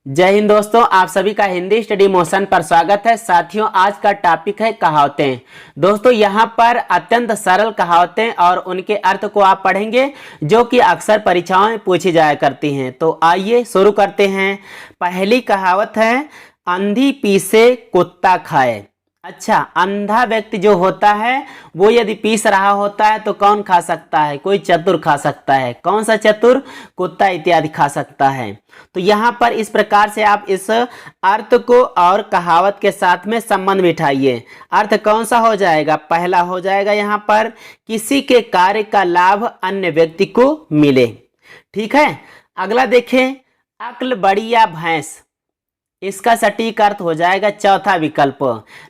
जय हिंद दोस्तों, आप सभी का हिंदी स्टडी मोशन पर स्वागत है। साथियों, आज का टॉपिक है कहावतें। दोस्तों, यहाँ पर अत्यंत सरल कहावतें और उनके अर्थ को आप पढ़ेंगे जो कि अक्सर परीक्षाओं में पूछी जाया करती हैं। तो आइए शुरू करते हैं। पहली कहावत है, अंधी पीसे कुत्ता खाए। अच्छा, अंधा व्यक्ति जो होता है वो यदि पीस रहा होता है तो कौन खा सकता है? कोई चतुर खा सकता है। कौन सा चतुर? कुत्ता इत्यादि खा सकता है। तो यहाँ पर इस प्रकार से आप इस अर्थ को और कहावत के साथ में संबंध बिठाइए। अर्थ कौन सा हो जाएगा? पहला हो जाएगा यहाँ पर, किसी के कार्य का लाभ अन्य व्यक्ति को मिले। ठीक है। अगला देखें, अक्ल बड़ी या भैंस। इसका सटीक अर्थ हो जाएगा चौथा विकल्प।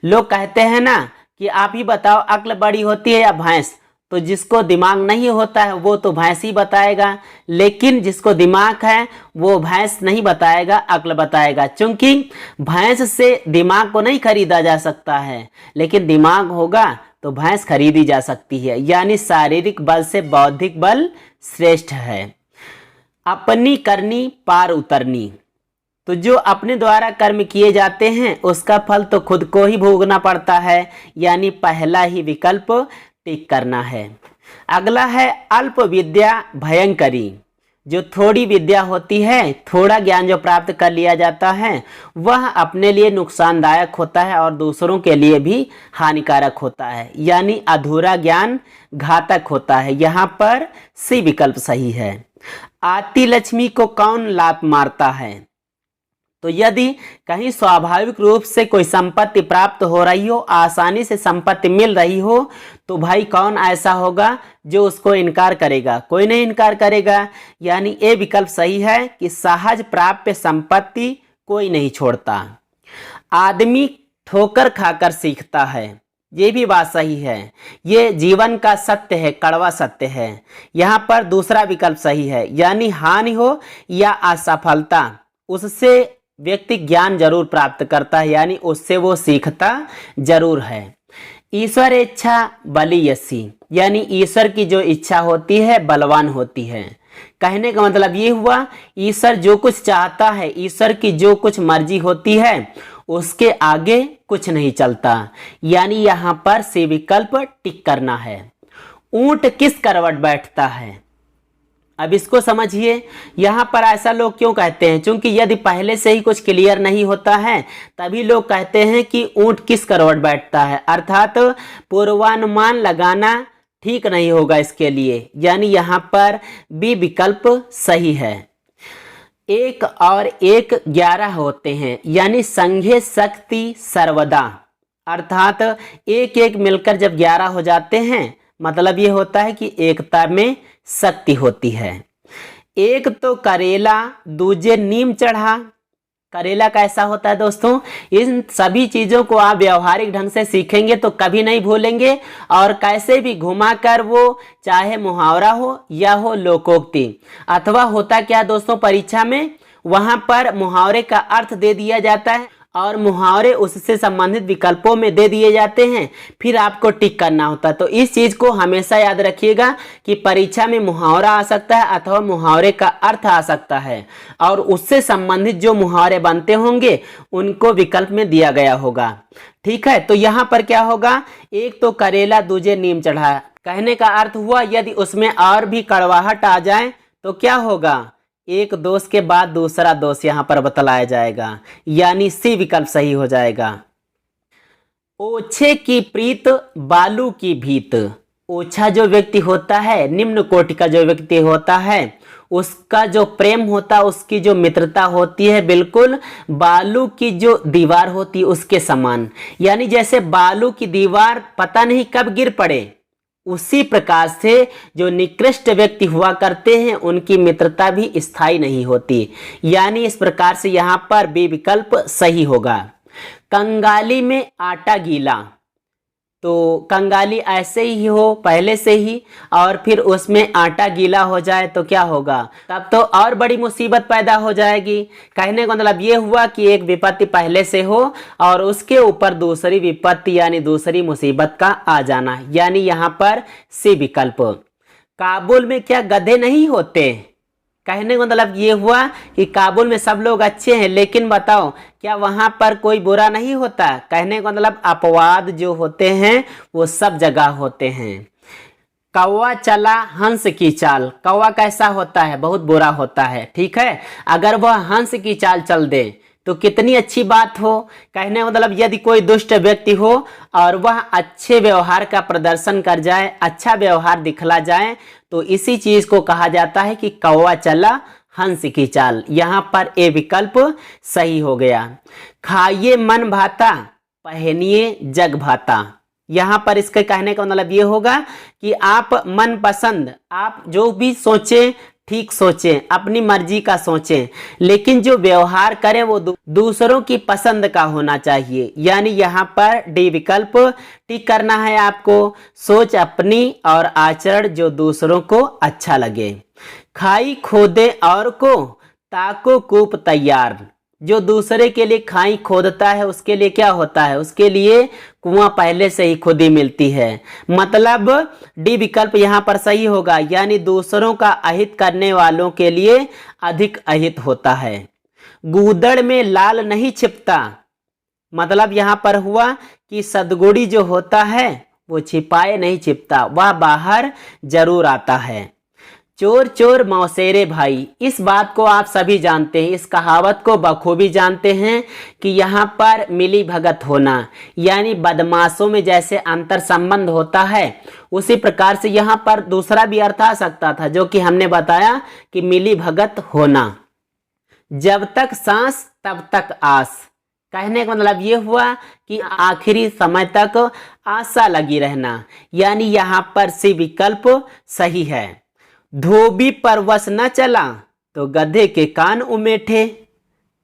लोग कहते हैं ना कि आप ही बताओ, अक्ल बड़ी होती है या भैंस? तो जिसको दिमाग नहीं होता है वो तो भैंस ही बताएगा, लेकिन जिसको दिमाग है वो भैंस नहीं बताएगा, अक्ल बताएगा। क्योंकि भैंस से दिमाग को नहीं खरीदा जा सकता है, लेकिन दिमाग होगा तो भैंस खरीदी जा सकती है। यानी शारीरिक बल से बौद्धिक बल श्रेष्ठ है। अपनी करनी पार उतरनी। तो जो अपने द्वारा कर्म किए जाते हैं उसका फल तो खुद को ही भोगना पड़ता है। यानी पहला ही विकल्प टिक करना है। अगला है, अल्प विद्या भयंकरी। जो थोड़ी विद्या होती है, थोड़ा ज्ञान जो प्राप्त कर लिया जाता है, वह अपने लिए नुकसानदायक होता है और दूसरों के लिए भी हानिकारक होता है। यानी अधूरा ज्ञान घातक होता है। यहाँ पर सी विकल्प सही है। आती लक्ष्मी को कौन लात मारता है? तो यदि कहीं स्वाभाविक रूप से कोई संपत्ति प्राप्त हो रही हो, आसानी से संपत्ति मिल रही हो, तो भाई कौन ऐसा होगा जो उसको इनकार करेगा? कोई नहीं इनकार करेगा। यानी ये विकल्प सही है कि सहज प्राप्य संपत्ति कोई नहीं छोड़ता। आदमी ठोकर खाकर सीखता है। ये भी बात सही है। ये जीवन का सत्य है, कड़वा सत्य है। यहाँ पर दूसरा विकल्प सही है। यानी हानि हो या असफलता, उससे व्यक्ति ज्ञान जरूर प्राप्त करता है, यानी उससे वो सीखता जरूर है। ईश्वर इच्छा बलियसी। यानी ईश्वर की जो इच्छा होती है बलवान होती है। कहने का मतलब ये हुआ, ईश्वर जो कुछ चाहता है, ईश्वर की जो कुछ मर्जी होती है, उसके आगे कुछ नहीं चलता। यानी यहाँ पर से विकल्प टिक करना है। ऊंट किस करवट बैठता है? अब इसको समझिए। यहाँ पर ऐसा लोग क्यों कहते हैं? क्योंकि यदि पहले से ही कुछ क्लियर नहीं होता है तभी लोग कहते हैं कि ऊंट किस करवट बैठता है, अर्थात पूर्वानुमान लगाना ठीक नहीं होगा इसके लिए। यानी यहाँ पर बी विकल्प सही है। एक और एक 11 होते हैं। यानी संघे शक्ति सर्वदा, अर्थात एक एक मिलकर जब 11 हो जाते हैं, मतलब ये होता है कि एकता में शक्ति होती है। एक तो करेला दूजे नीम चढ़ा। करेला कैसा होता है दोस्तों? इन सभी चीजों को आप व्यवहारिक ढंग से सीखेंगे तो कभी नहीं भूलेंगे, और कैसे भी घुमाकर वो, चाहे मुहावरा हो या हो लोकोक्ति, अथवा होता क्या दोस्तों, परीक्षा में वहां पर मुहावरे का अर्थ दे दिया जाता है और मुहावरे उससे संबंधित विकल्पों में दे दिए जाते हैं, फिर आपको टिक करना होता है। तो इस चीज को हमेशा याद रखिएगा कि परीक्षा में मुहावरा आ सकता है अथवा मुहावरे का अर्थ आ सकता है, और उससे संबंधित जो मुहावरे बनते होंगे उनको विकल्प में दिया गया होगा। ठीक है। तो यहाँ पर क्या होगा, एक तो करेला दूजे नीम चढ़ा। कहने का अर्थ हुआ यदि उसमें और भी कड़वाहट आ जाए तो क्या होगा, एक दोष के बाद दूसरा दोष यहां पर बतलाया जाएगा। यानी सी विकल्प सही हो जाएगा। ओछे की प्रीत बालू की भीत। ओछा जो व्यक्ति होता है, निम्न कोटि का जो व्यक्ति होता है, उसका जो प्रेम होता है, उसकी जो मित्रता होती है, बिल्कुल बालू की जो दीवार होती है उसके समान। यानी जैसे बालू की दीवार पता नहीं कब गिर पड़े, उसी प्रकार से जो निकृष्ट व्यक्ति हुआ करते हैं उनकी मित्रता भी स्थायी नहीं होती। यानी इस प्रकार से यहाँ पर बी विकल्प सही होगा। कंगाली में आटा गीला। तो कंगाली ऐसे ही हो पहले से ही, और फिर उसमें आटा गीला हो जाए तो क्या होगा, तब तो और बड़ी मुसीबत पैदा हो जाएगी। कहने का मतलब ये हुआ कि एक विपत्ति पहले से हो और उसके ऊपर दूसरी विपत्ति यानी दूसरी मुसीबत का आ जाना। यानी यहाँ पर सी विकल्प। काबुल में क्या गधे नहीं होते? कहने का मतलब ये हुआ कि काबुल में सब लोग अच्छे हैं, लेकिन बताओ क्या वहां पर कोई बुरा नहीं होता? कहने का मतलब अपवाद जो होते हैं वो सब जगह होते हैं। कौवा चला हंस की चाल, कौवा कैसा होता है? बहुत बुरा होता है, ठीक है। अगर वह हंस की चाल चल दे तो कितनी अच्छी बात हो। कहने का मतलब यदि कोई दुष्ट व्यक्ति हो और वह अच्छे व्यवहार का प्रदर्शन कर जाए, अच्छा व्यवहार दिखला जाए, तो इसी चीज को कहा जाता है कि कौवा चला हंस की चाल। यहाँ पर ए विकल्प सही हो गया। खाइए मन भाता, पहनिए जग भाता। यहाँ पर इसके कहने का मतलब ये होगा कि आप मन पसंद, आप जो भी सोचें ठीक सोचें, अपनी मर्जी का सोचें, लेकिन जो व्यवहार करें वो दूसरों की पसंद का होना चाहिए। यानी यहाँ पर डी विकल्प टिक करना है आपको। सोच अपनी और आचरण जो दूसरों को अच्छा लगे। खाई खोदे और को, ताको कूप तैयार। जो दूसरे के लिए खाई खोदता है उसके लिए क्या होता है? उसके लिए कुआं पहले से ही खुदी मिलती है। मतलब डी विकल्प यहाँ पर सही होगा, यानी दूसरों का अहित करने वालों के लिए अधिक अहित होता है। गूदड़ में लाल नहीं छिपता, मतलब यहाँ पर हुआ कि सदगुड़ी जो होता है वो छिपाए नहीं छिपता, वह बाहर जरूर आता है। चोर चोर मौसेरे भाई, इस बात को आप सभी जानते हैं, इस कहावत को बखूबी जानते हैं कि यहाँ पर मिली भगत होना, यानी बदमाशों में जैसे अंतर संबंध होता है उसी प्रकार से यहाँ पर दूसरा भी अर्थ आ सकता था, जो कि हमने बताया कि मिली भगत होना। जब तक सांस तब तक आस, कहने का मतलब ये हुआ कि आखिरी समय तक आशा लगी रहना, यानी यहाँ पर सी विकल्प सही है। धोबी पर वश न चला तो गधे के कान उमेठे,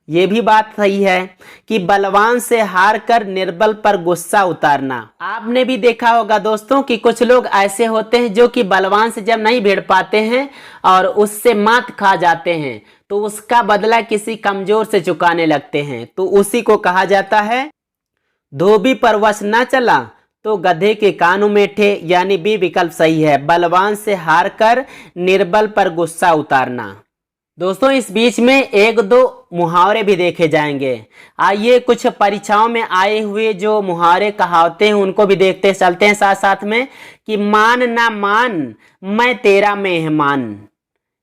ये भी बात सही है कि बलवान से हार कर निर्बल पर गुस्सा उतारना। आपने भी देखा होगा दोस्तों कि कुछ लोग ऐसे होते हैं जो कि बलवान से जब नहीं भिड़ पाते हैं और उससे मात खा जाते हैं तो उसका बदला किसी कमजोर से चुकाने लगते हैं, तो उसी को कहा जाता है धोबी पर वश न चला तो गधे के कान उमेठे, यानी बी विकल्प सही है। बलवान से हार कर निर्बल पर गुस्सा उतारना। दोस्तों इस बीच में एक दो मुहावरे भी देखे जाएंगे। आइए कुछ परीक्षाओं में आए हुए जो मुहावरे कहावतें हैं उनको भी देखते चलते हैं साथ साथ में। कि मान ना मान मैं तेरा मेहमान,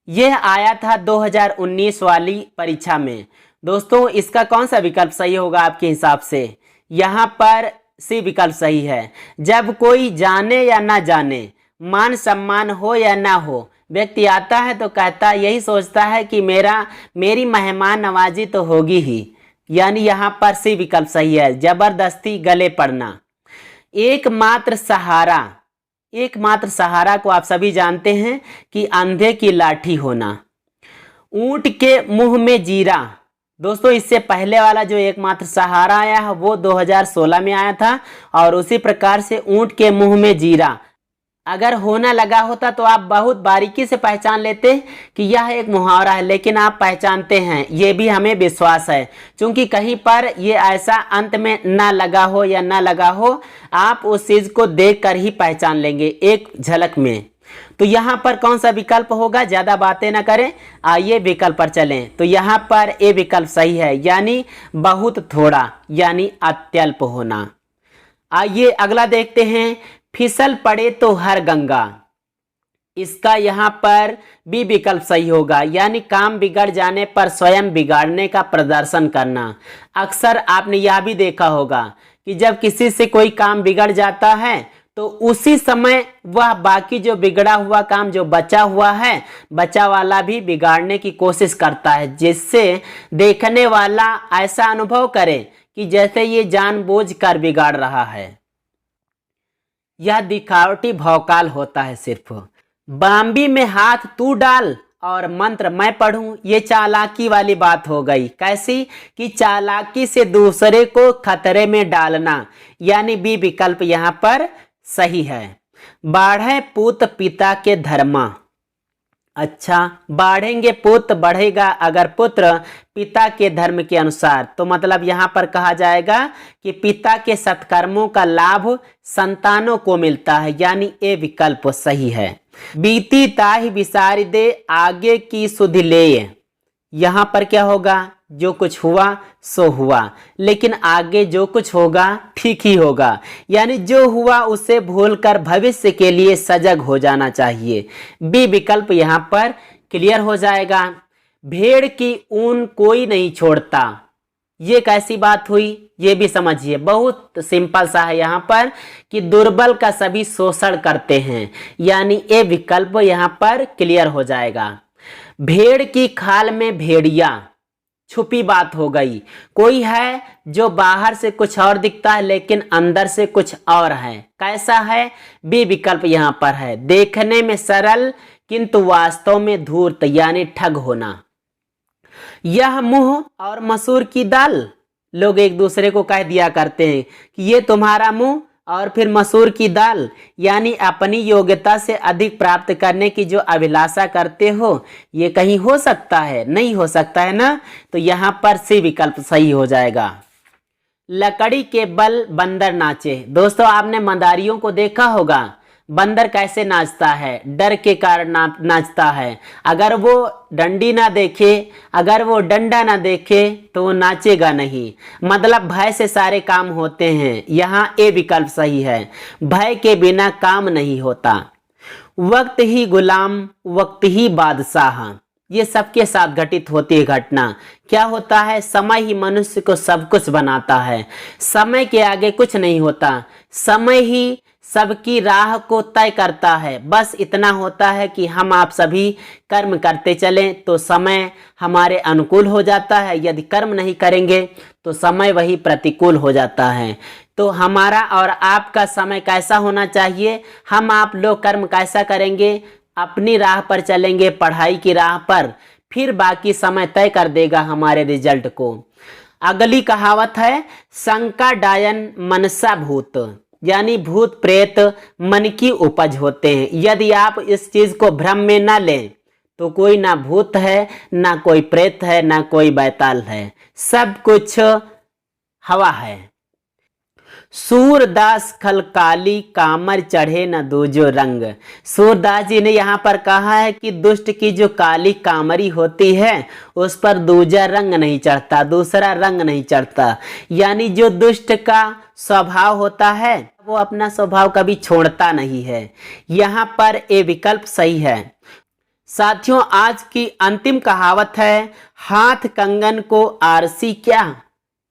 यह आया था 2019 वाली परीक्षा में। दोस्तों इसका कौन सा विकल्प सही होगा आपके हिसाब से? यहाँ पर सी विकल्प सही है। जब कोई जाने या ना जाने, मान सम्मान हो या ना हो, व्यक्ति आता है तो कहता यही सोचता है कि मेरी मेहमान नवाजी तो होगी ही, यानी यहाँ पर सी विकल्प सही है। जबरदस्ती गले पड़ना। एकमात्र सहारा, एकमात्र सहारा को आप सभी जानते हैं कि अंधे की लाठी होना। ऊंट के मुंह में जीरा, दोस्तों इससे पहले वाला जो एकमात्र सहारा आया है वो 2016 में आया था, और उसी प्रकार से ऊंट के मुंह में जीरा अगर होना लगा होता तो आप बहुत बारीकी से पहचान लेते कि यह एक मुहावरा है, लेकिन आप पहचानते हैं, ये भी हमें विश्वास है। क्योंकि कहीं पर ये ऐसा अंत में ना लगा हो या ना लगा हो, आप उस चीज को देख कर ही पहचान लेंगे एक झलक में। तो यहाँ पर कौन सा विकल्प होगा? ज्यादा बातें ना करें, आइए विकल्प पर चलें। तो यहाँ पर ए विकल्प सही है, यानी बहुत थोड़ा, यानी अत्यल्प होना। आइए अगला देखते हैं। फिसल पड़े तो हर गंगा, इसका यहाँ पर बी विकल्प सही होगा, यानी काम बिगड़ जाने पर स्वयं बिगाड़ने का प्रदर्शन करना। अक्सर आपने यह भी देखा होगा कि जब किसी से कोई काम बिगड़ जाता है तो उसी समय वह बाकी जो बिगड़ा हुआ काम जो बचा हुआ है, बचा वाला भी बिगाड़ने की कोशिश करता है, जिससे देखने वाला ऐसा अनुभव करे कि जैसे ये जानबूझकर बिगाड़ रहा है। यह दिखावटी भौकाल होता है सिर्फ। बाम्बी में हाथ तू डाल और मंत्र मैं पढ़ूं, ये चालाकी वाली बात हो गई। कैसी? कि चालाकी से दूसरे को खतरे में डालना, यानी बी विकल्प यहाँ पर सही है। बाढ़े पूत पिता के धर्मा, अच्छा बाढ़ेंगे पुत्र बढ़ेगा अगर पुत्र पिता के धर्म के अनुसार, तो मतलब यहाँ पर कहा जाएगा कि पिता के सत्कर्मों का लाभ संतानों को मिलता है, यानी ए विकल्प सही है। बीती ताहि बिसारि दे आगे की सुध ले। यहाँ पर क्या होगा, जो कुछ हुआ सो हुआ, लेकिन आगे जो कुछ होगा ठीक ही होगा, यानी जो हुआ उसे भूलकर भविष्य के लिए सजग हो जाना चाहिए। बी विकल्प यहाँ पर क्लियर हो जाएगा। भेड़ की ऊन कोई नहीं छोड़ता, ये कैसी बात हुई, ये भी समझिए। बहुत सिंपल सा है यहाँ पर कि दुर्बल का सभी शोषण करते हैं, यानी ए विकल्प यहाँ पर क्लियर हो जाएगा। भेड़ की खाल में भेड़िया, छुपी बात हो गई। कोई है जो बाहर से कुछ और दिखता है लेकिन अंदर से कुछ और है, कैसा है, बी विकल्प यहाँ पर है। देखने में सरल किंतु वास्तव में धूर्त, यानी ठग होना। यह मुंह और मसूर की दाल, लोग एक दूसरे को कह दिया करते हैं कि ये तुम्हारा मुंह और फिर मसूर की दाल, यानी अपनी योग्यता से अधिक प्राप्त करने की जो अभिलाषा करते हो, ये कहीं हो सकता है, नहीं हो सकता है ना। तो यहाँ पर सी विकल्प सही हो जाएगा। लकड़ी के बल बंदर नाचे। दोस्तों आपने मदारियों को देखा होगा, बंदर कैसे नाचता है, डर के कारण नाचता है। अगर वो डंडी ना देखे, अगर वो डंडा ना देखे तो वो नाचेगा नहीं, मतलब भय से सारे काम होते हैं। यहाँ ए विकल्प सही है, भय के बिना काम नहीं होता। वक्त ही गुलाम वक्त ही बादशाह, ये सबके साथ घटित होती है घटना। क्या होता है, समय ही मनुष्य को सब कुछ बनाता है, समय के आगे कुछ नहीं होता, समय ही सबकी राह को तय करता है। बस इतना होता है कि हम आप सभी कर्म करते चलें तो समय हमारे अनुकूल हो जाता है, यदि कर्म नहीं करेंगे तो समय वही प्रतिकूल हो जाता है। तो हमारा और आपका समय कैसा होना चाहिए, हम आप लोग कर्म कैसा करेंगे, अपनी राह पर चलेंगे, पढ़ाई की राह पर, फिर बाकी समय तय कर देगा हमारे रिजल्ट को। अगली कहावत है, शंका डायन मनसा भूत, यानी भूत प्रेत मन की उपज होते हैं। यदि आप इस चीज को भ्रम में ना लें तो कोई ना भूत है, ना कोई प्रेत है, ना कोई बैताल है, सब कुछ हवा है। सूरदास खलकाली कामर चढ़े न दूजो रंग। सूरदास जी ने यहाँ पर कहा है कि दुष्ट की जो काली कामरी होती है उस पर दूजा रंग नहीं चढ़ता, दूसरा रंग नहीं चढ़ता, यानी जो दुष्ट का स्वभाव होता है वो अपना स्वभाव कभी छोड़ता नहीं है। यहाँ पर ए विकल्प सही है। साथियों आज की अंतिम कहावत है, हाथ कंगन को आरसी क्या।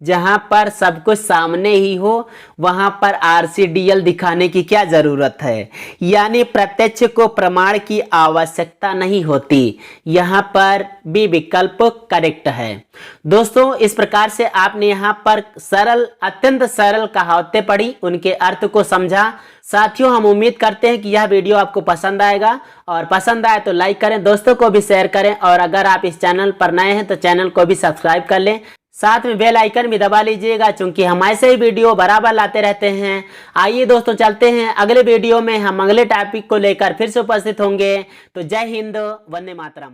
जहां पर सब कुछ सामने ही हो वहां पर आरसीडीएल दिखाने की क्या जरूरत है, यानी प्रत्यक्ष को प्रमाण की आवश्यकता नहीं होती। यहां पर बी विकल्प करेक्ट है। दोस्तों इस प्रकार से आपने यहां पर सरल, अत्यंत सरल कहावतें पढ़ी, उनके अर्थ को समझा। साथियों हम उम्मीद करते हैं कि यह वीडियो आपको पसंद आएगा, और पसंद आए तो लाइक करें, दोस्तों को भी शेयर करें, और अगर आप इस चैनल पर नए हैं तो चैनल को भी सब्सक्राइब कर लें, साथ में बेल आइकन भी दबा लीजिएगा, क्योंकि हम ऐसे ही वीडियो बराबर लाते रहते हैं। आइए दोस्तों चलते हैं अगले वीडियो में, हम अगले टॉपिक को लेकर फिर से उपस्थित होंगे। तो जय हिंद, वंदे मातरम।